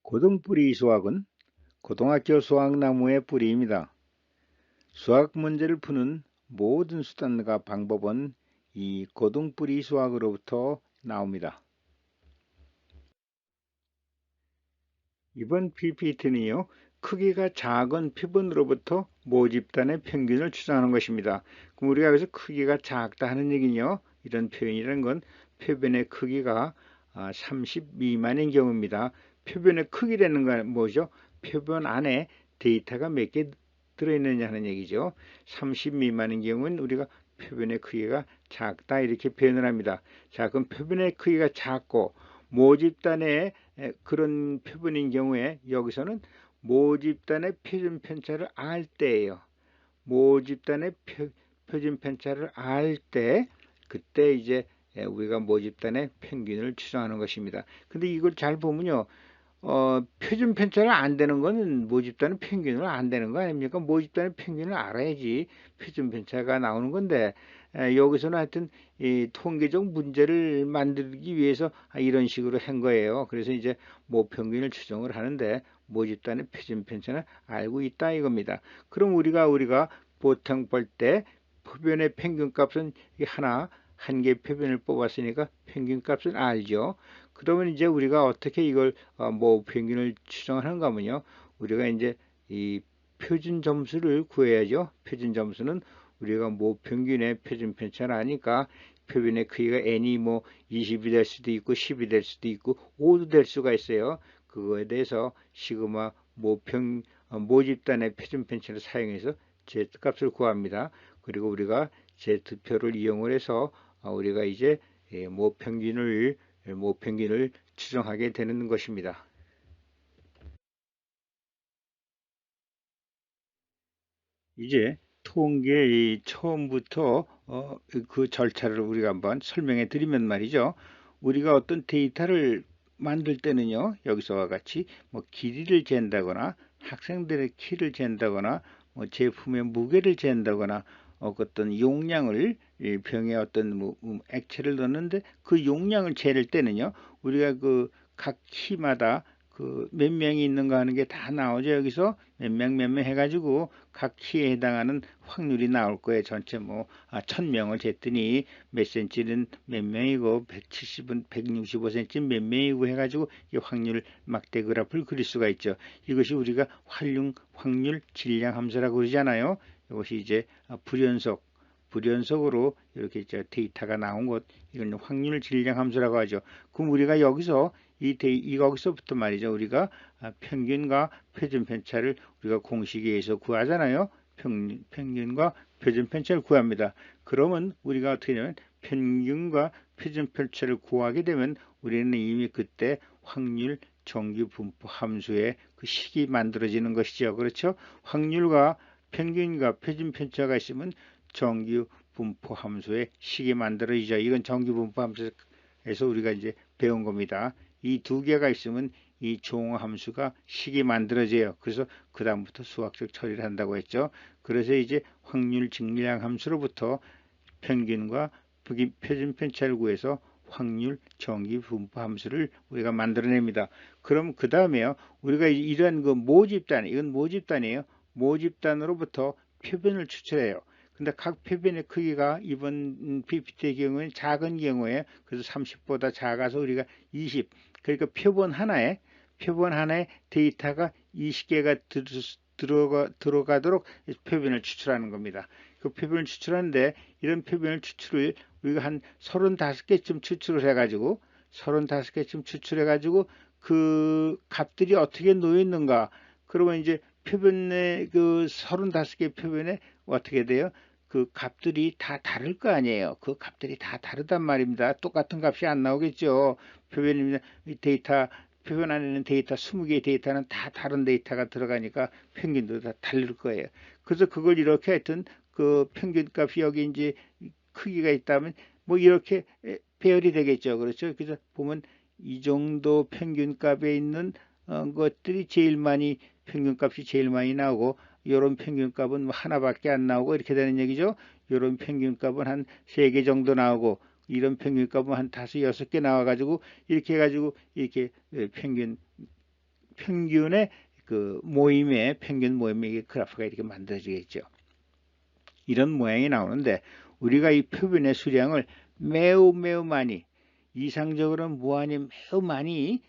고등뿌리 수학은 고등학교 수학나무의 뿌리입니다. 수학 문제를 푸는 모든 수단과 방법은 이 고등뿌리 수학으로부터 나옵니다. 이번 PPT는요, 크기가 작은 표본으로부터 모집단의 평균을 추정하는 것입니다. 그럼 우리가 여기서 크기가 작다 하는 얘기는요, 이런 표현이라는 건 표본의 크기가 30 미만인 경우입니다. 표본의 크기라는 건 뭐죠? 표본 안에 데이터가 몇 개 들어있느냐 하는 얘기죠. 30 미만인 경우는 우리가 표본의 크기가 작다 이렇게 표현을 합니다. 자, 그럼 표본의 크기가 작고 모집단의 그런 표본인 경우에 여기서는 모집단의 표준 편차를 알 때예요. 모집단의 표준 편차를 알 때 그때 이제 우리가 모집단의 평균을 추정하는 것입니다. 근데 이걸 잘 보면요. 표준 편차를 안 되는 거는 모집단의 평균을 안 되는 거 아닙니까? 모집단의 평균을 알아야지 표준 편차가 나오는 건데 여기서는 하여튼 이 통계적 문제를 만들기 위해서 이런 식으로 한 거예요. 그래서 이제 모평균을 추정을 하는데 모집단의 표준 편차는 알고 있다 이겁니다. 그럼 우리가 보통 볼 때 표변의 평균값은 한 개 표변을 뽑았으니까 평균값은 알죠. 그러면 이제 우리가 어떻게 이걸 모평균을 추정하는가 하면요. 우리가 이제 이 표준 점수를 구해야죠. 표준 점수는 우리가 모평균의 표준 편차를 아니까 표변의 크기가 n이 뭐 20이 될 수도 있고 10이 될 수도 있고 5도 될 수가 있어요. 그거에 대해서 시그마 모집단의 표준 편차를 사용해서 Z값을 구합니다. 그리고 우리가 Z표를 이용을 해서 우리가 이제 모평균을 추정하게 되는 것입니다. 이제 통계 처음부터 그 절차를 우리가 한번 설명해 드리면 말이죠. 우리가 어떤 데이터를 만들 때는요. 여기서와 같이 뭐 길이를 잰다거나 학생들의 키를 잰다거나 뭐 제품의 무게를 잰다거나 어떤 용량을 이 병에 어떤 뭐 액체를 넣는데 그 용량을 재를 때는요. 우리가 그 각 키마다 그 몇 명이 있는가 하는 게 다 나오죠. 여기서 몇 명 해가지고 각 키에 해당하는 확률이 나올 거예요. 전체 뭐 1000명을 쟀더니 몇 센치는 몇 명이고 170은 165cm 몇 명이고 해가지고 이 확률 막대 그래프를 그릴 수가 있죠. 이것이 우리가 확률 질량 함수라고 그러잖아요. 이것이 이제 불연속으로 이렇게 데이터가 나온 것, 이건 확률 질량 함수라고 하죠. 그럼 우리가 여기서 여기서부터 말이죠. 우리가 평균과 표준 편차를 우리가 공식에 의해서 구하잖아요. 평균과 표준 편차를 구합니다. 그러면 우리가 어떻게 되냐면 평균과 표준 편차를 구하게 되면 우리는 이미 그때 확률 정규 분포 함수의 그 식이 만들어지는 것이죠. 그렇죠? 확률과 평균과 표준 편차가 있으면 정규 분포 함수의 식이 만들어지죠. 이건 정규 분포 함수에서 우리가 이제 배운 겁니다. 이 두 개가 있으면 이 종합 함수가 식이 만들어져요. 그래서 그 다음부터 수학적 처리를 한다고 했죠. 그래서 이제 확률 증량 함수로부터 평균과 표준 편차를 구해서 확률 정기 분포 함수를 우리가 만들어냅니다. 그럼 그 다음에요. 우리가 이러한 그 모집단, 이건 모집단이에요. 모집단으로부터 표변을 추출해요. 근데 각 표변의 크기가 이번 PPT의 경우에는 작은 경우에 그래서 30보다 작아서 우리가 20. 그러니까 표본 하나에 데이터가 20개가 들어가도록 표변을 추출하는 겁니다. 그 표변을 추출하는데 이런 표변을 추출을 우리가 한 35개쯤 추출을 해가지고 그 값들이 어떻게 놓여 있는가. 그러면 이제 표변의 그 35개 표변에 어떻게 돼요? 그 값들이 다 다를 거 아니에요. 그 값들이 다 다르단 말입니다. 똑같은 값이 안 나오겠죠. 표변입니다. 표본 안에는 데이터 20개의 데이터는 다 다른 데이터가 들어가니까 평균도 다 다를 거예요. 그래서 그걸 이렇게 하여튼 그 평균값이 여기 이제 크기가 있다면 뭐 이렇게 배열이 되겠죠. 그렇죠. 그래서 보면 이 정도 평균값에 있는 것들이 평균값이 제일 많이 나오고 이런 평균값은 뭐 하나밖에 안 나오고 이렇게 되는 얘기죠. 이런 평균값은 한 3개 정도 나오고 이런 평균값은 한 5, 6개 나와가지고 이렇게 해가지고 이렇게 평균 평균의 그 모임의 평균 모임의 그래프가 이렇게 만들어지겠죠. 이런 모양이 나오는데 우리가 이 표변의 수량을 매우 많이 이상적으로는 무한히 매우 많이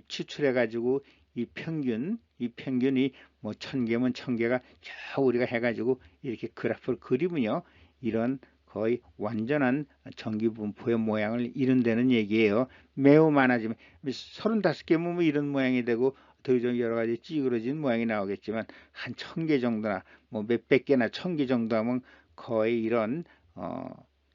추출해 가지고 이 평균이 뭐 1000개면 1000개가 쭉 우리가 해가지고 이렇게 그래프를 그리면요 이런 거의 완전한 전기분포의 모양을 이룬다는 얘기예요. 매우 많아지면 35개면 뭐 이런 모양이 되고 더 여러 가지 찌그러진 모양이 나오겠지만 한 1000개 정도나 뭐 몇백 개나 1000개 정도 하면 거의 이런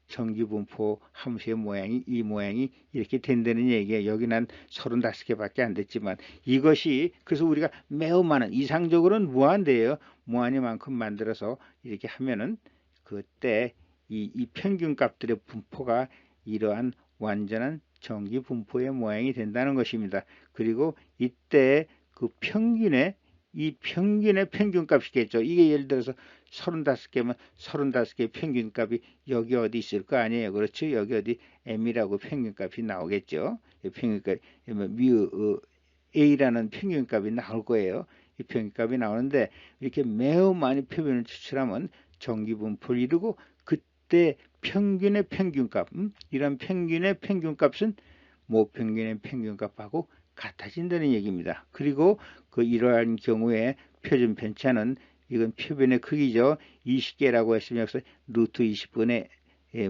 전기분포 함수의 모양이 이 모양이 이렇게 된다는 얘기예요. 여기는 한 35개밖에 안 됐지만 이것이 그래서 우리가 매우 많은 이상적으로는 무한대예요. 무한이만큼 만들어서 이렇게 하면은 그때 이 평균 값들의 분포가 이러한 완전한 전기 분포의 모양이 된다는 것입니다. 그리고 이때 그 평균의 평균값이겠죠. 이게 예를 들어서 35개면 35개의 평균값이 여기 어디 있을 거 아니에요. 그렇죠? 여기 어디 m이라고 평균값이 나오겠죠. 평균값 뮤 a라는 평균값이 나올 거예요. 이 평균값이 나오는데 이렇게 매우 많이 표변을 추출하면 전기분포를 이루고 그때 평균의 평균값 이런 평균의 평균값은 모평균의 평균값하고 같아진다는 얘기입니다. 그리고 그 이러한 경우에 표준 편차는 이건 표변의 크기죠. 20개라고 했으면 여기서 루트 20분의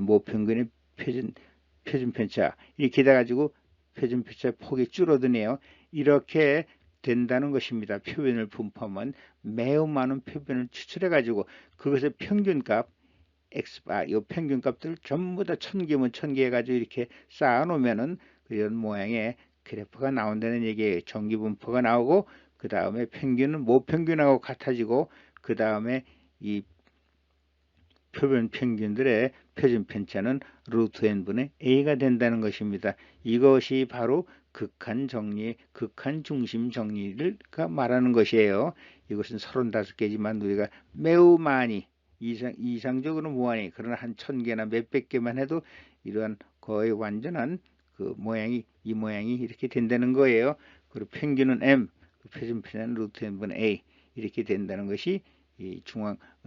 모평균의 표준 편차 이렇게 돼가지고 표준 편차 폭이 줄어드네요. 이렇게 된다는 것입니다. 표변을 분포하면 매우 많은 표변을 추출해가지고 그것의 평균값 X바, 이 평균값들을 전부 다 1000개면 1000개 해가지고 이렇게 쌓아 놓으면은 이런 모양의 그래프가 나온다는 얘기예요. 전기분포가 나오고 그 다음에 평균은 모평균하고 같아지고 그 다음에 이 표변 평균들의 표준 편차는 루트 n분의 a가 된다는 것입니다. 이것이 바로 극한 정리, 극한 중심 정리를 말하는 것이에요. 이것은 35개지만 우리가 매우 많이 이상적으로 무한히 그러나 한 1000개나 몇백 개만 해도 이러한 거의 완전한 그 모양이 이 모양이 이렇게 된다는 거예요. 그리고 평균은 m, 표준 편차는 루트 n분의 a 이렇게 된다는 것이 이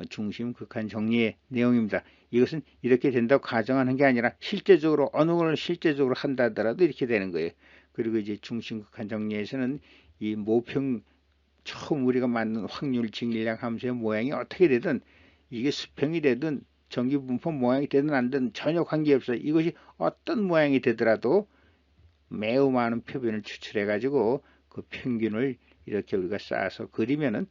중심 극한 정리의 내용입니다. 이것은 이렇게 된다고 가정하는 게 아니라 실제적으로 어느 걸 실제적으로 한다 하더라도 이렇게 되는 거예요. 그리고 이제 중심 극한 정리에서는 이 모평 처음 우리가 만든 확률 직립량 함수의 모양이 어떻게 되든 이게 수평이 되든 전기분포 모양이 되든 안 되든 전혀 관계없어요. 이것이 어떤 모양이 되더라도 매우 많은 표변을 추출해 가지고 그 평균을 이렇게 우리가 쌓아서 그리면은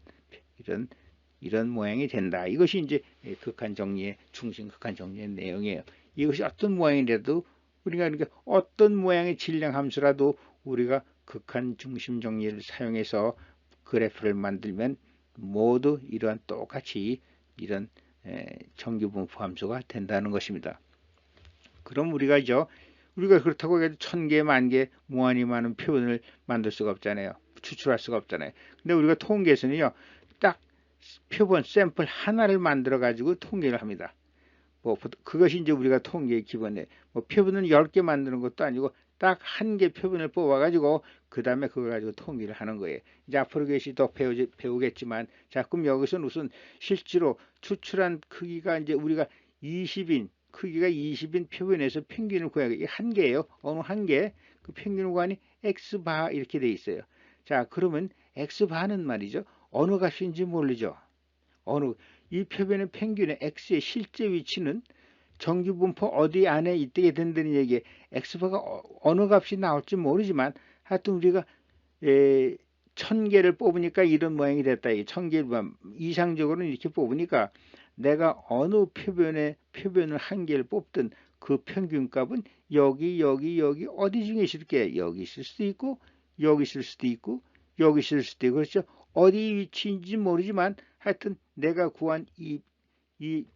이런 모양이 된다. 이것이 이제 극한 정리의 중심 극한 정리의 내용이에요. 이것이 어떤 모양이라도 우리가 그러니까 어떤 모양의 질량 함수라도 우리가 극한 중심 정리를 사용해서 그래프를 만들면 모두 이러한 똑같이 이런 전기분포 함수가 된다는 것입니다. 그럼 우리가 그렇다고 해도 1000개, 10,000개 무한히 많은 표현을 만들 수가 없잖아요. 추출할 수가 없잖아요. 근데 우리가 통계에서는요, 딱 표본 샘플 하나를 만들어 가지고 통계를 합니다. 뭐 그것이 이제 우리가 통계의 기본에 뭐 표본을 10개 만드는 것도 아니고 딱 한 개 표본을 뽑아 가지고 그 다음에 그걸 가지고 통계를 하는 거예요. 이제 앞으로 계시 더 배우겠지만 자 그럼 여기서 우선 실제로 추출한 크기가 이제 우리가 20인 크기가 20인 표본에서 평균을 구하기 이게 한 개예요. 어느 한 개 그 평균 구간이 x바 이렇게 돼 있어요. 자 그러면 x바는 말이죠. 어느 값인지 모르죠. 이 표변의 평균의 x의 실제 위치는 정규분포 어디 안에 있게 된다는 얘기에 x바가 어느 값이 나올지 모르지만 하여튼 우리가 1000개를 뽑으니까 이런 모양이 됐다. 1000개를 이상적으로는 이렇게 뽑으니까 내가 어느 표변을 한 개를 뽑든 그 평균값은 여기 어디 중에 있을게 여기 있을 수도 있고 여기 있을 수도 있고 여기 있을 수도 있고 그렇죠. 어디 위치인지 모르지만 하여튼 내가 구한 이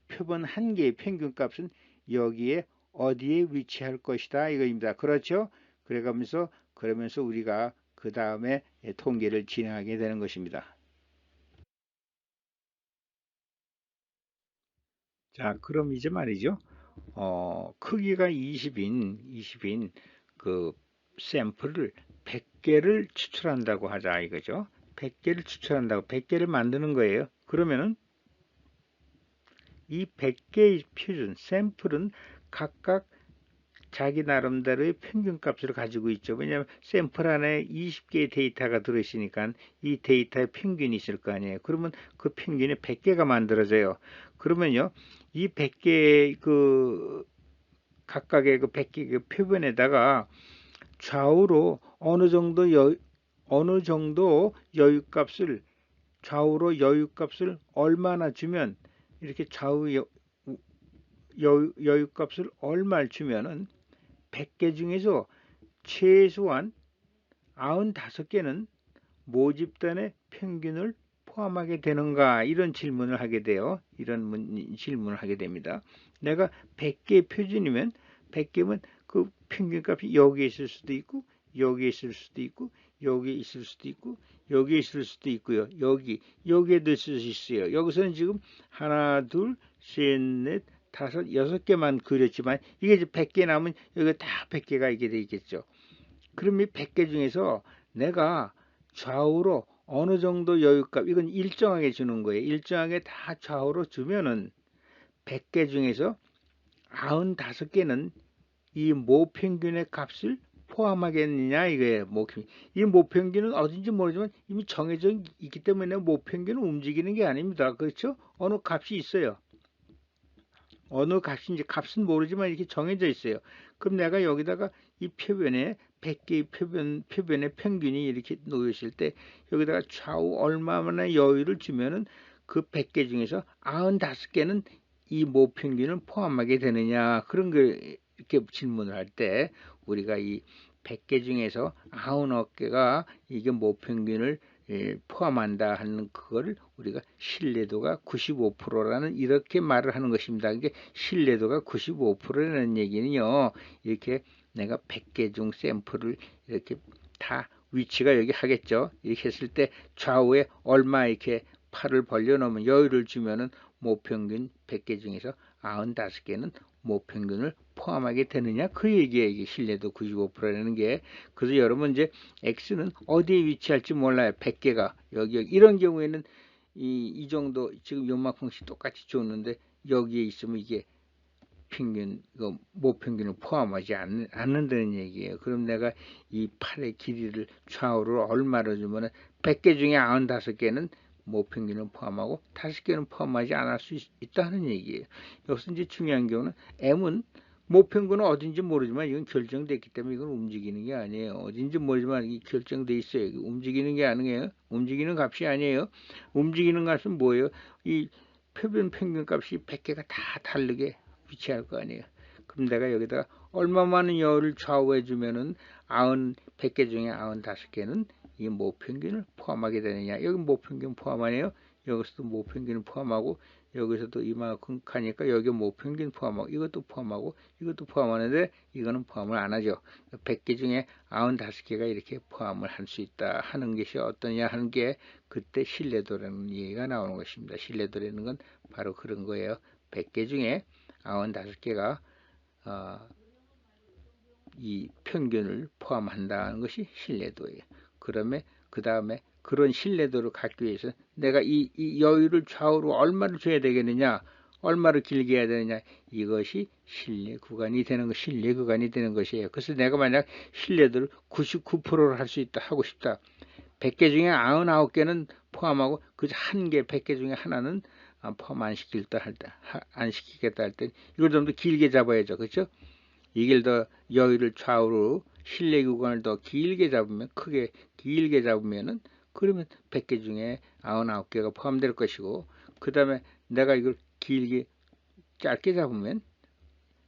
표본 한 개의 평균값은 여기에 어디에 위치할 것이다 이거입니다. 그렇죠? 그러면서 우리가 그 다음에 통계를 진행하게 되는 것입니다. 자, 그럼 이제 말이죠. 크기가 20인 그 샘플을 100개를 추출한다고 하자 이거죠. 100개를 추출한다고 100개를 만드는 거예요. 그러면은 이 100개의 표준 샘플은 각각 자기 나름대로의 평균값을 가지고 있죠. 왜냐하면 샘플 안에 20개의 데이터가 들어있으니까 이 데이터의 평균이 있을 거 아니에요. 그러면 그 평균이 100개가 만들어져요. 그러면요, 이 100개의 그 각각의 그 100개 그 표변에다가 좌우로 어느 정도 여유값을 좌우로 여유값을 얼마나 주면 이렇게 좌우 여유값을 얼마를 주면은 100개 중에서 최소한 95개는 모집단의 평균을 포함하게 되는가 이런 질문을 하게 돼요. 이런 질문을 하게 됩니다. 내가 100개 표준이면 100개면 그 평균값이 여기에 있을 수도 있고 여기에 있을 수도 있고 여기에 있을 수도 있고 여기에 있을 수도 있고요. 여기에도 있을 수 있어요. 여기서는 지금 하나, 둘, 셋, 넷, 다섯, 6개만 그렸지만 이게 이제 100개 나오면 여기 다 100개가 이게 되겠죠. 그럼 이 100개 중에서 내가 좌우로 어느 정도 여유값, 이건 일정하게 주는 거예요. 일정하게 다 좌우로 주면은 100개 중에서 95개는 이 모평균의 값을 포함하겠느냐 이거예요. 이 모평균은 어딘지 모르지만 이미 정해져 있기 때문에 모평균은 움직이는 게 아닙니다. 그렇죠? 어느 값이 있어요. 어느 값인지 값은 모르지만 이렇게 정해져 있어요. 그럼 내가 여기다가 이 표변에 100개의 표변의 평균이 이렇게 놓였을 때 여기다가 좌우 얼마나 여유를 주면은 그 100개 중에서 95개는 이 모평균을 포함하게 되느냐 그런 걸 이렇게 질문을 할 때 우리가 이 100개 중에서 99개가 이게 모평균을 포함한다 하는 그거를 우리가 신뢰도가 95%라는 이렇게 말을 하는 것입니다. 이게 신뢰도가 95%라는 얘기는요. 이렇게 내가 100개 중 샘플을 이렇게 다 위치가 여기 하겠죠. 이렇게 했을 때 좌우에 얼마 이렇게 팔을 벌려놓으면 여유를 주면은 모평균 100개 중에서 95개는 모평균을 포함하게 되느냐 그 얘기예요. 이게 신뢰도 95%라는 게. 그래서 여러분 이제 X는 어디에 위치할지 몰라요. 100개가 여기 이런 경우에는 이 정도 지금 요만큼씩 똑같이 줬는데 여기에 있으면 이게 평균 모평균을 포함하지 않는다는 얘기예요. 그럼 내가 이 팔의 길이를 좌우로 얼마로 주면은 100개 중에 95개는 모평균을 포함하고 5개는 포함하지 않을 수 있다는 얘기예요. 여기서 이제 중요한 경우는 M은 모평균은 어딘지 모르지만 이건 결정됐기 때문에 이건 움직이는 게 아니에요. 어딘지 모르지만 이게 결정돼 있어요. 움직이는 게 아니에요. 움직이는 값이 아니에요. 움직이는 값은 뭐예요? 이 표변 평균 값이 100개가 다 다르게 위치할 거 아니에요. 그럼 내가 여기다가 얼마만한 여유를 좌우해 주면은 100개 중에 95개는 이 모평균을 포함하게 되느냐. 여기 모평균 포함하네요. 여기서도 모평균을 포함하고 여기서도 이만큼 가니까 여기 모평균 포함하고 이것도 포함하고 이것도 포함하는데 이거는 포함을 안 하죠. 100개 중에 95개가 이렇게 포함을 할 수 있다 하는 것이 어떠냐 하는 게 그때 신뢰도라는 얘기가 나오는 것입니다. 신뢰도라는 건 바로 그런 거예요. 100개 중에 95개가 이 평균을 포함한다는 것이 신뢰도예요. 그러면 그 다음에 그런 신뢰도를 갖기 위해서 내가 이 여유를 좌우로 얼마를 줘야 되겠느냐, 얼마를 길게 해야 되느냐, 이것이 신뢰 구간이 되는 것이에요. 그래서 내가 만약 신뢰도를 99%를 할 수 있다 하고 싶다. 100개 중에 99개는 포함하고 그 한 개 100개 중에 하나는 포함 안 시키겠다 할 때 이걸 좀 더 길게 잡아야죠. 그렇죠? 이걸 더 여유를 좌우로 실내 구간을 더 길게 잡으면 크게 길게 잡으면은 그러면 100개 중에 99개가 포함될 것이고 그 다음에 내가 이걸 길게 짧게 잡으면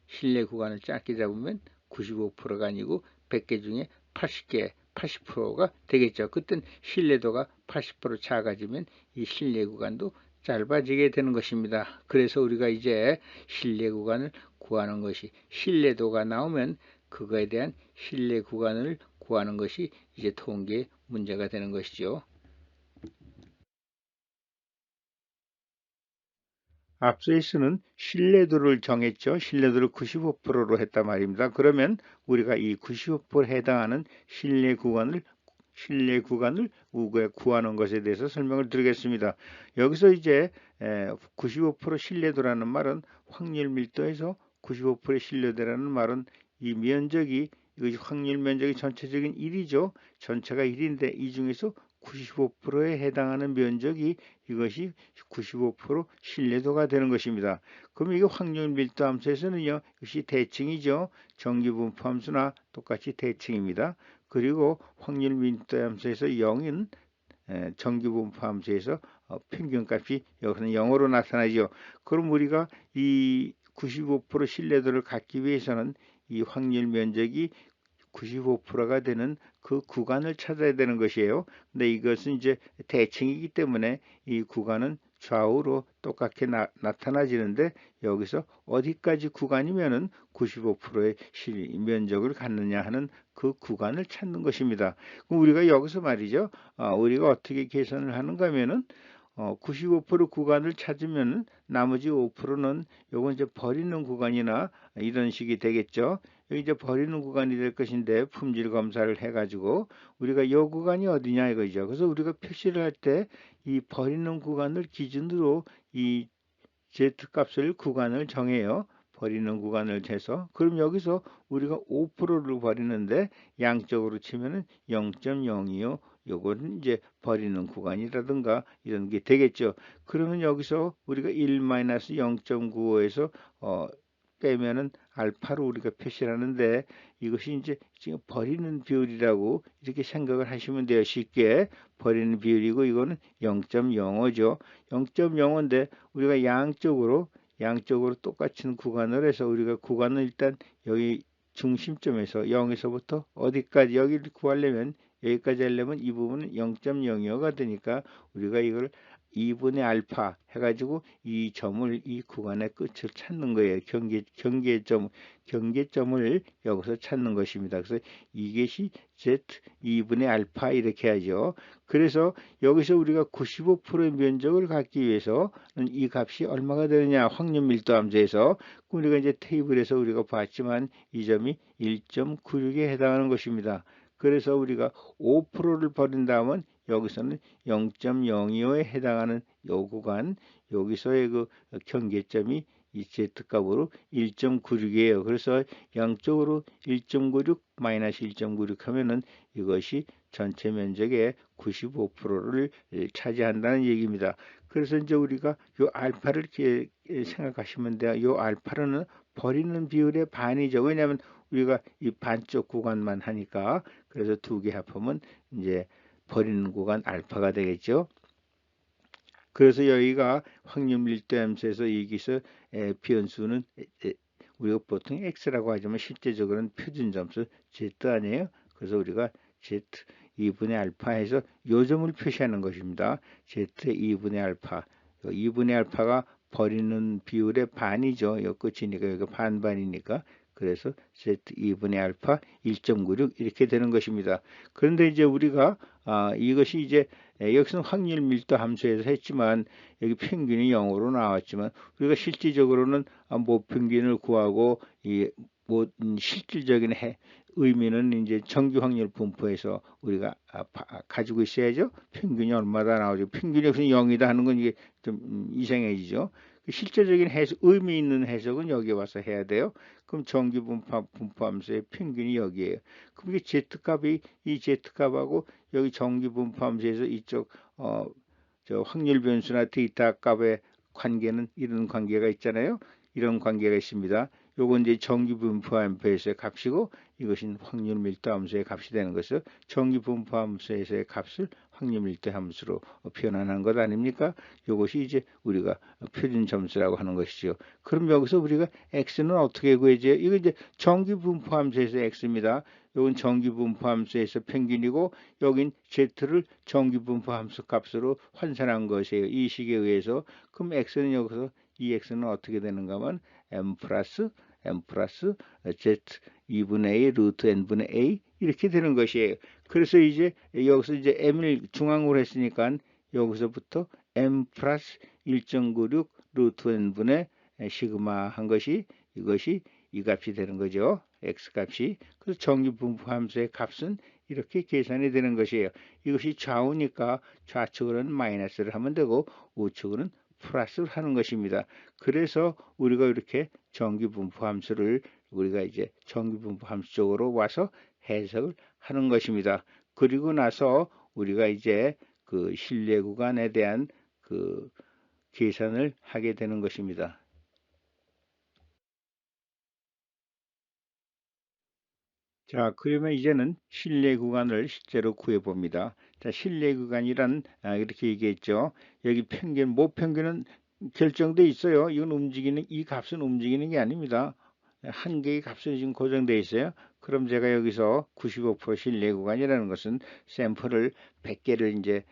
실내 구간을 짧게 잡으면 95%가 아니고 100개 중에 80%가 되겠죠. 그땐 신뢰도가 80% 작아지면 이 신뢰 구간도 짧아지게 되는 것입니다. 그래서 우리가 이제 신뢰 구간을 구하는 것이 신뢰도가 나오면 그거에 대한 신뢰 구간을 구하는 것이 이제 통계 문제가 되는 것이죠. 앞서에서는 신뢰도를 정했죠. 신뢰도를 95%로 했단 말입니다. 그러면 우리가 이 95%에 해당하는 신뢰 구간을 구하는 것에 대해서 설명을 드리겠습니다. 여기서 이제 95% 신뢰도라는 말은 확률 밀도에서 95%의 신뢰도라는 말은 이 면적이 이것이 확률 면적이 전체적인 1이죠. 전체가 1인데 이 중에서 95%에 해당하는 면적이 이것이 95% 신뢰도가 되는 것입니다. 그럼 이게 확률 밀도 함수에서는요, 이것이 대칭이죠. 정기분포 함수나 똑같이 대칭입니다. 그리고 확률 밀도 함수에서 0인 정기분포 함수에서 평균값이 여기서는 0으로 나타나죠. 그럼 우리가 이 95% 신뢰도를 갖기 위해서는 이 확률 면적이 95%가 되는 그 구간을 찾아야 되는 것이에요. 근데 이것은 이제 대칭이기 때문에 이 구간은 좌우로 똑같게 나타나지는데 여기서 어디까지 구간이면은 95%의 면적을 갖느냐 하는 그 구간을 찾는 것입니다. 그럼 우리가 여기서 말이죠. 우리가 어떻게 계산을 하는가 하면은 95% 구간을 찾으면 나머지 5%는 요건 이제 버리는 구간이나 이런 식이 되겠죠. 여기 이제 버리는 구간이 될 것인데 품질 검사를 해가지고 우리가 요 구간이 어디냐 이거죠. 그래서 우리가 표시를 할 때 이 버리는 구간을 기준으로 이 Z 값을 구간을 정해요. 버리는 구간을 재서 그럼 여기서 우리가 5%를 버리는데 양적으로 치면은 0.025 요거는 이제 버리는 구간이라든가 이런 게 되겠죠. 그러면 여기서 우리가 1-0.95에서 빼면은 알파로 우리가 표시를 하는데 이것이 이제 지금 버리는 비율이라고 이렇게 생각을 하시면 돼요. 쉽게 버리는 비율이고 이거는 0.05죠. 0.05인데 우리가 양쪽으로 똑같은 구간을 해서 우리가 구간은 일단 여기 중심점에서 0에서부터 어디까지 여기를 구하려면 여기까지 하려면 이 부분은 0.02가 되니까 우리가 이걸 2분의 알파 해가지고 이 점을 이 구간의 끝을 찾는 거예요. 경계점을 여기서 찾는 것입니다. 그래서 이것이 Z 2분의 알파 이렇게 하죠. 그래서 여기서 우리가 95%의 면적을 갖기 위해서는 이 값이 얼마가 되느냐 확률 밀도 함수에서 우리가 이제 테이블에서 우리가 봤지만 이 점이 1.96에 해당하는 것입니다. 그래서 우리가 5%를 버린다면 여기서는 0.025에 해당하는 요 구간 여기서의 그 경계점이 이 Z값으로 1.96이에요. 그래서 양쪽으로 1.96 마이너스 1.96 하면은 이것이 전체 면적의 95%를 차지한다는 얘기입니다. 그래서 이제 우리가 요 알파를 이렇게 생각하시면 돼요. 요 알파는 버리는 비율의 반이죠. 왜냐하면 우리가 이 반쪽 구간만 하니까 그래서 두 개 합하면 이제 버리는 구간 알파가 되겠죠. 그래서 여기가 확률 밀도 함수에서 여기서 변수는 우리가 보통 x라고 하지만 실제적으로는 표준 점수 z 아니에요. 그래서 우리가 z 2분의 알파 해서 요 점을 표시하는 것입니다. z 2분의 알파 2분의 알파가 버리는 비율의 반이죠. 요 끝이니까 여기가 반반이니까 그래서 z 2분의 알파 1.96 이렇게 되는 것입니다. 그런데 이제 우리가 이것이 이제 여기서는 확률 밀도 함수에서 했지만 여기 평균이 0으로 나왔지만 우리가 실질적으로는 모평균을 구하고 이 실질적인 의미는 이제 정규 확률 분포에서 우리가 가지고 있어야죠. 평균이 얼마나 나오죠. 평균이 여기서 0이다 하는 건 이게 좀 이상해지죠. 실제적인 의미 있는 해석은 여기 와서 해야 돼요. 그럼 정규 분포 함수의 평균이 여기에요. 그럼 이게 Z값이 이 Z값하고 여기 정규 분포 함수에서 이쪽 저 확률 변수나 데이터 값의 관계는 이런 관계가 있잖아요. 이런 관계가 있습니다. 요건 이제 정규 분포 함수에서의 값이고 이것은 확률 밀도 함수의 값이 되는 것을 정규 분포 함수에서의 값을 확률 밀도 함수로 표현하는 것 아닙니까? 이것이 이제 우리가 표준 점수라고 하는 것이죠. 그럼 여기서 우리가 x는 어떻게 구해져요? 이거 이제 정규 분포 함수에서 x입니다. 이건 정규 분포 함수에서 평균이고 여긴 z를 정규 분포 함수 값으로 환산한 것이에요. 이 식에 의해서 그럼 x는 여기서 이 x는 어떻게 되는가 하면 m 플러스 z 2분의 a 루트 n분의 a 이렇게 되는 것이에요. 그래서 이제 여기서 이제 m을 중앙으로 했으니까 여기서부터 m 플러스 1.96 루트 n분의 시그마 한 것이 이것이 이 값이 되는 거죠. x 값이. 그래서 정규분포 함수의 값은 이렇게 계산이 되는 것이에요. 이것이 좌우니까 좌측으로는 마이너스를 하면 되고 우측으로는 플러스를 하는 것입니다. 그래서 우리가 이렇게 정규분포 함수를 우리가 이제 정규분포 함수 쪽으로 와서 해석을 하는 것입니다. 그리고 나서 우리가 이제 그 실내 구간에 대한 그 계산을 하게 되는 것입니다. 자, 그러면 이제는 실내 구간을 실제로 구해 봅니다. 자, 실내 구간이란 이렇게 얘기했죠. 여기 평균, 모평균은 결정돼 있어요. 이건 움직이는 이 값은 움직이는 게 아닙니다. 한 개의 값은 지금 고정돼 있어요. 그럼 제가 여기서 95% 실내 구간이라는 것은 샘플을 100개를 이제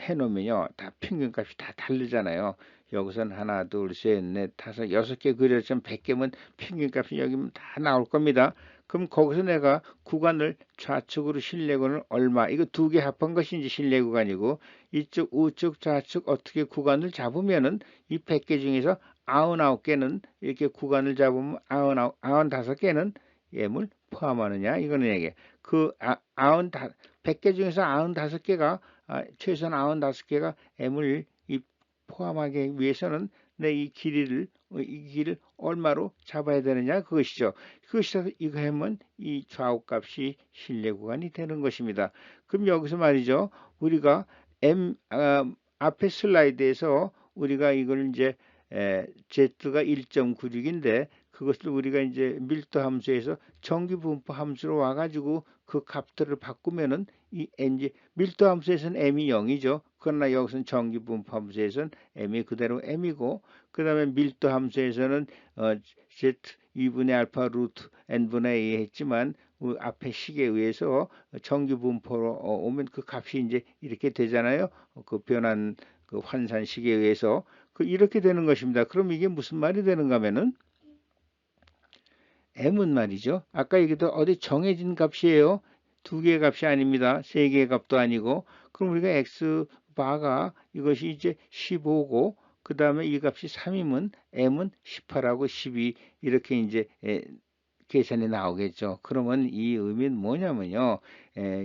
해놓으면요, 다 평균값이 다 다르잖아요. 여기서는 하나, 둘, 셋, 넷, 다섯, 6개 그렸지만 100개면 평균값이 여기면 다 나올 겁니다. 그럼 거기서 내가 구간을 좌측으로 실내구간을 얼마, 이거 두 개 합한 것이 이제 실내 구간이고, 이쪽 우측 좌측 어떻게 구간을 잡으면은 이 100개 중에서 99개는 이렇게 구간을 잡으면 95개는 M을 포함하느냐 이거는 얘기해. 그 100개 중에서 95개가 최소한 95개가 M을 포함하기 위해서는 내 이 길이를 얼마로 잡아야 되느냐 그것이죠. 그것이 이거 하면 이 좌우값이 실내 구간이 되는 것입니다. 그럼 여기서 말이죠. 우리가 앞에 슬라이드에서 우리가 이걸 이제 Z가 1.96인데 그것을 우리가 이제 밀도 함수에서 정규분포 함수로 와가지고 그 값들을 바꾸면은 이 NG 밀도 함수에서는 M이 0이죠. 그러나 여기서는 정규분포 함수에서는 M이 그대로 M이고 그 다음에 밀도 함수에서는 Z 2분의 알파 루트 N분의 A 했지만 앞에 식에 의해서 정규분포로 오면 그 값이 이제 이렇게 되잖아요. 그 변한 그 환산식에 의해서 이렇게 되는 것입니다. 그럼 이게 무슨 말이 되는가 하면은 M은 말이죠. 아까 얘기했던 어디 정해진 값이에요. 두 개의 값이 아닙니다. 세 개의 값도 아니고. 그럼 우리가 X 바가 이것이 이제 15고 그 다음에 이 값이 3이면 M은 18하고 12 이렇게 이제 계산이 나오겠죠. 그러면 이 의미는 뭐냐면요.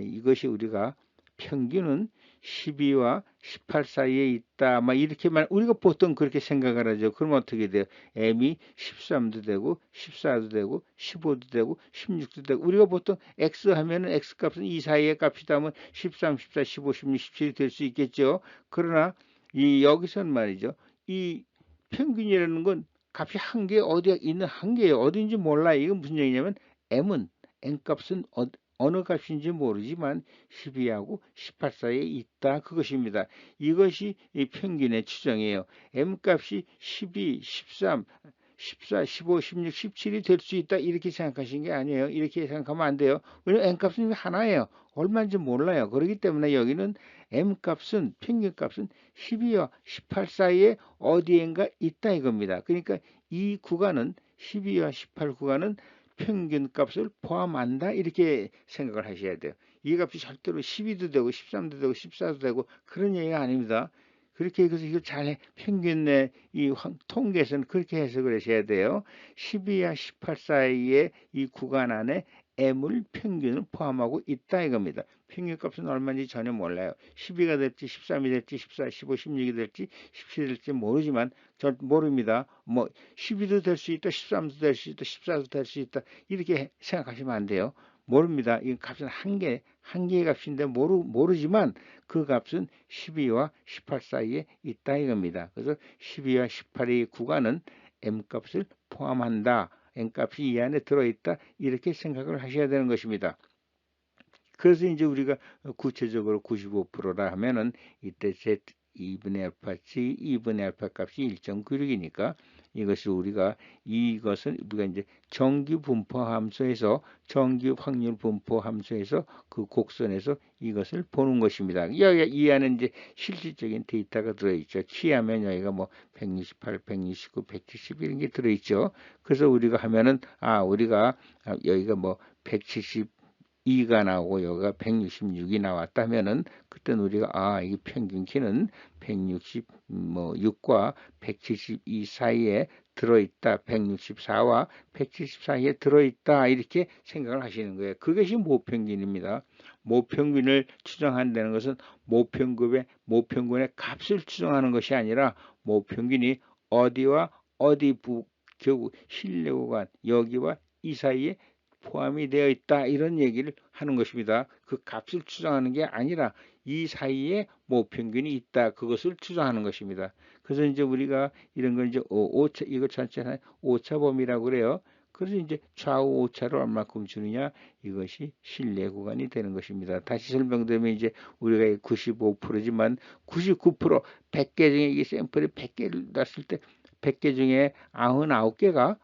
이것이 우리가 평균은 12와 18 사이에 있다. 막 이렇게만 우리가 보통 그렇게 생각을 하죠. 그럼 어떻게 돼요? M이 13도 되고 14도 되고 15도 되고 16도 되고 우리가 보통 X 하면은 X 값은 이 사이의 값이다 하면 13, 14, 15, 16, 17이 될 수 있겠죠. 그러나 이 여기서는 말이죠. 이 평균이라는 건 값이 한 개 어디에 있는 한 개예요. 어딘지 몰라요. 이건 무슨 얘기냐면 M은 N값은 어느 값인지 모르지만 12하고 18 사이에 있다. 그것입니다. 이것이 이 평균의 추정이에요. M값이 12, 13, 14, 15, 16, 17이 될 수 있다. 이렇게 생각하시는 게 아니에요. 이렇게 생각하면 안 돼요. 왜냐면 N값은 하나예요. 얼마인지 몰라요. 그렇기 때문에 여기는 M값은 평균값은 12와 18 사이에 어디엔가 있다 이겁니다. 그러니까 이 구간은 12와 18 구간은 평균값을 포함한다 이렇게 생각을 하셔야 돼요. 이 값이 절대로 12도 되고 13도 되고 14도 되고 그런 얘기가 아닙니다. 그렇게 해서 이걸 잘 평균의 이 통계에서는 그렇게 해석을 하셔야 돼요. 12와 18 사이의 이 구간 안에 M을 평균을 포함하고 있다 이겁니다. 평균값은 얼마인지 전혀 몰라요. 12가 될지 13이 될지 14, 15, 16이 될지 17이 될지 모르지만 전 모릅니다. 뭐 12도 될 수 있다, 13도 될 수 있다, 14도 될 수 있다 이렇게 생각하시면 안 돼요. 모릅니다. 이 값은 한 개의 값인데 모르지만 그 값은 12와 18 사이에 있다 이겁니다. 그래서 12와 18의 구간은 M값을 포함한다. N값이 이 안에 들어있다. 이렇게 생각을 하셔야 되는 것입니다. 그래서 이제 우리가 구체적으로 95%라 하면은 이때 Z 2분의 알파 C 2분의 알파 값이 1.96이니까 이것이 이것은 우리가 이제 정규 분포 함수에서 정규 확률 분포 함수에서 그 곡선에서 이것을 보는 것입니다. 이 안에 이제 실질적인 데이터가 들어있죠. 키하면 여기가 뭐 168, 169, 170 이런 게 들어있죠. 그래서 우리가 하면은 우리가 여기가 뭐 170 2가 나오고 여기가 166이 나왔다면은 그때는 우리가 이 평균 키는 166과 172 사이에 들어있다. 164와 170 사이에 들어있다. 이렇게 생각을 하시는 거예요. 그것이 모평균입니다. 모평균을 추정한다는 것은 모평균의 값을 추정하는 것이 아니라 모평균이 어디와 어디 결국 실내 구간 여기와 이 사이에 포함이 되어 있다. 이런 얘기를 하는 것입니다. 그 값을 추정하는 게 아니라 이 사이에 모평균이 있다. 그것을 추정하는 것입니다. 그래서 이제 우리가 이런 걸 이제 오차, 이거 전체는 오차범위라고 그래요. 그래서 이제 좌우 오차를 얼마큼 주느냐, 이것이 실내 구간이 되는 것입니다. 다시 설명드리면 이제 우리가 95%지만 99%, 100개 중에 이 샘플이 100개를 놨을 때 100개 중에 99개가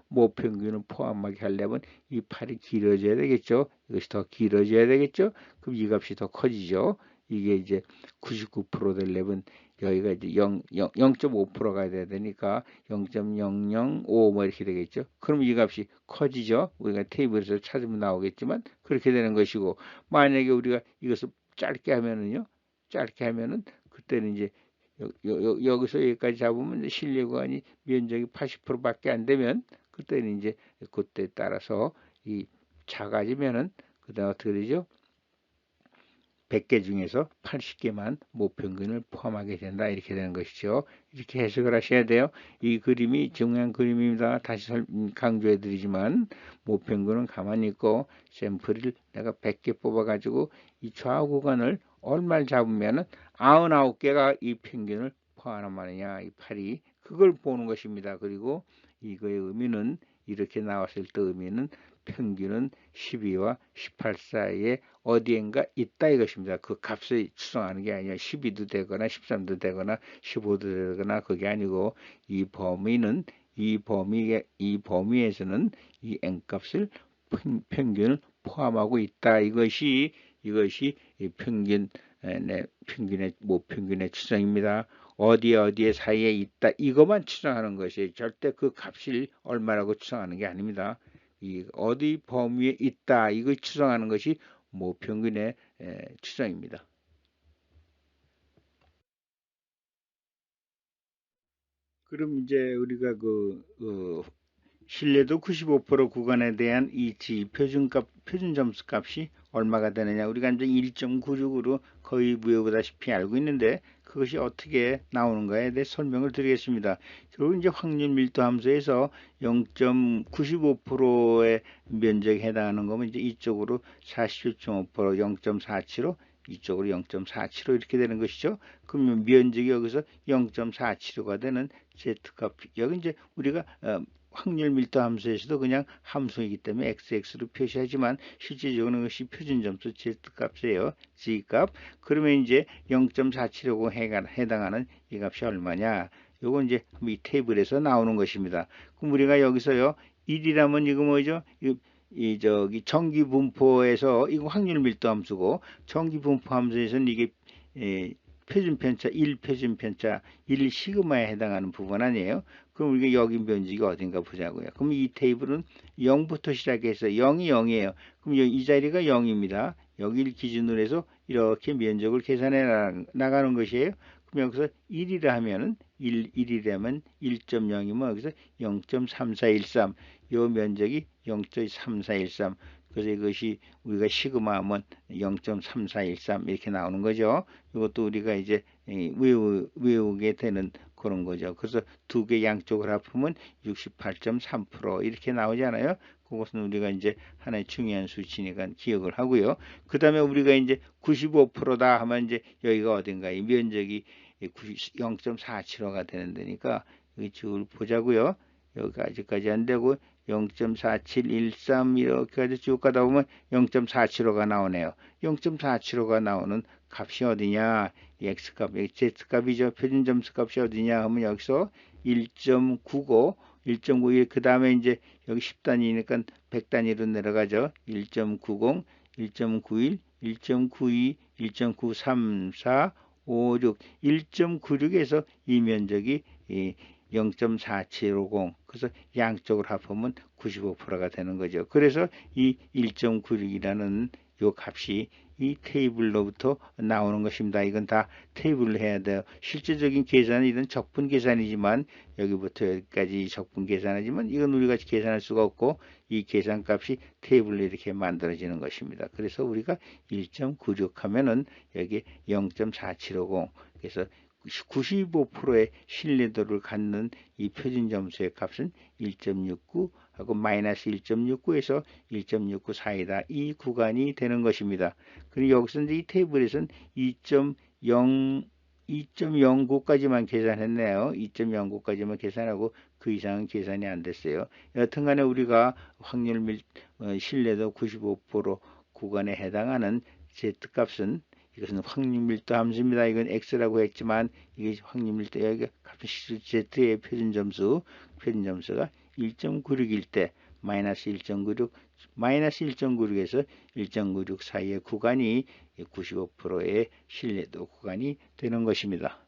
모평균을 포함하게 하려면 이 팔이 길어져야 되겠죠. 이것이 더 길어져야 되겠죠. 그럼 이 값이 더 커지죠. 이게 이제 99% 되려면 여기가 이제 0.5%가 돼야 되니까 0.005 뭐 이렇게 되겠죠. 그럼 이 값이 커지죠. 우리가 테이블에서 찾으면 나오겠지만 그렇게 되는 것이고, 만약에 우리가 이것을 짧게 하면은 그때는 이제 여기서 여기까지 잡으면 실내 구간이 면적이 80%밖에 안 되면 그때는 이제 그때 따라서 이 작아지면은 그다음 어떻게 되죠? 100개 중에서 80개만 모평균을 포함하게 된다. 이렇게 되는 것이죠. 이렇게 해석을 하셔야 돼요. 이 그림이 중요한 그림입니다. 다시 강조해 드리지만 모평균은 가만히 있고 샘플을 내가 100개 뽑아 가지고 이 좌우 구간을 얼마를 잡으면은 99개가 이 평균을 포함하느냐, 이 팔이 그걸 보는 것입니다. 그리고 이거의 의미는 이렇게 나왔을 때 의미는 평균은 12와 18 사이에 어디엔가 있다 이것입니다. 그 값을 추정하는 게 아니라 12도 되거나 13도 되거나 15도 되거나 그게 아니고 이 범위에서는 이 n값을 평균을 포함하고 있다. 이것이 평균의 모평균의 추정입니다. 어디에 사이에 있다. 이것만 추정하는 것이 절대 그 값이 얼마라고 추정하는 게 아닙니다. 이 어디 범위에 있다. 이걸 추정하는 것이 모평균의 추정입니다. 그럼 이제 우리가 신뢰도 95% 구간에 대한 이 표준 점수 값이 얼마가 되느냐. 우리가 이제 1.96으로 거의 무효보다시피 알고 있는데 그것이 어떻게 나오는가에 대해 설명을 드리겠습니다. 그리고 이제 확률 밀도 함수에서 0.95%의 면적에 해당하는 거면 이제 이쪽으로 47.5%, 0.47로 이쪽으로 0.475 이렇게 되는 것이죠. 그러면 면적이 여기서 0.475가 되는 Z값, 여기 이제 우리가 확률 밀도 함수에서도 그냥 함수이기 때문에 xx로 표시하지만 실제적으로는 것이 표준점수 z값이에요. z값. 그러면 이제 0.475에 해당하는 이 값이 얼마냐? 요거 이제 이 테이블에서 나오는 것입니다. 그럼 우리가 여기서요 1이라면 이거 뭐죠? 저기 정기분포에서 이거 확률 밀도 함수고 정기분포 함수에서는 이게 표준편차 1표준편차 1 시그마에 해당하는 부분 아니에요. 그럼 우리가 여기 면적이 어딘가 보자고요. 그럼 이 테이블은 0부터 시작해서 0이 0이에요. 그럼 이 자리가 0입니다. 여기를 기준으로 해서 이렇게 면적을 계산해 나가는 것이에요. 그럼 여기서 1이라 하면은 1이라면 1.0이면 여기서 0.3413. 요 면적이 0.3413. 그래서 이것이 우리가 시그마 하면 0.3413 이렇게 나오는 거죠. 이것도 우리가 이제 외우게 되는 그런 거죠. 그래서 두 개 양쪽을 합하면 68.3% 이렇게 나오잖아요. 그것은 우리가 이제 하나의 중요한 수치니까 기억을 하고요. 그 다음에 우리가 이제 95%다 하면 이제 여기가 어딘가 이 면적이 0.475가 되는 데니까 여기 줄 보자고요. 여기까지 안 되고 0.4713 이렇게까지 쭉 가다 보면 0.475가 나오네요. 0.475가 나오는 값이 어디냐? x값, z값이죠. 표준점수 값이 어디냐 하면 여기서 1.95, 1.91, 그 다음에 이제 여기 10단위니까 100단위로 내려가죠. 1.90, 1.91, 1.92, 1.934, 5, 6, 1.96에서 이 면적이 0.4750. 그래서 양쪽을 합하면 95%가 되는 거죠. 그래서 이 1.96이라는 요 값이 이 테이블로부터 나오는 것입니다. 이건 다 테이블로 해야 돼요. 실제적인 계산은 이런 적분 계산이지만 여기부터 여기까지 적분 계산하지만 이건 우리가 계산할 수가 없고 이 계산값이 테이블로 이렇게 만들어지는 것입니다. 그래서 우리가 1.96 하면은 여기 0.4750 그래서 95%의 신뢰도를 갖는 이 표준점수의 값은 1.69 하고 마이너스 1.69에서 1.69 사이다. 이 구간이 되는 것입니다. 그리고 여기서 이제 이 테이블에서는 2.09까지만 계산했네요. 2.09까지만 계산하고 그 이상은 계산이 안 됐어요. 여튼간에 우리가 신뢰도 95% 구간에 해당하는 Z값은 이것은 확률밀도 함수입니다. 이건 X라고 했지만 이게 확률밀도 여기 값은 Z의 표준점수가 1.96일 때 마이너스 1.96 마이너스 1.96에서 1.96 사이의 구간이 95%의 신뢰도 구간이 되는 것입니다.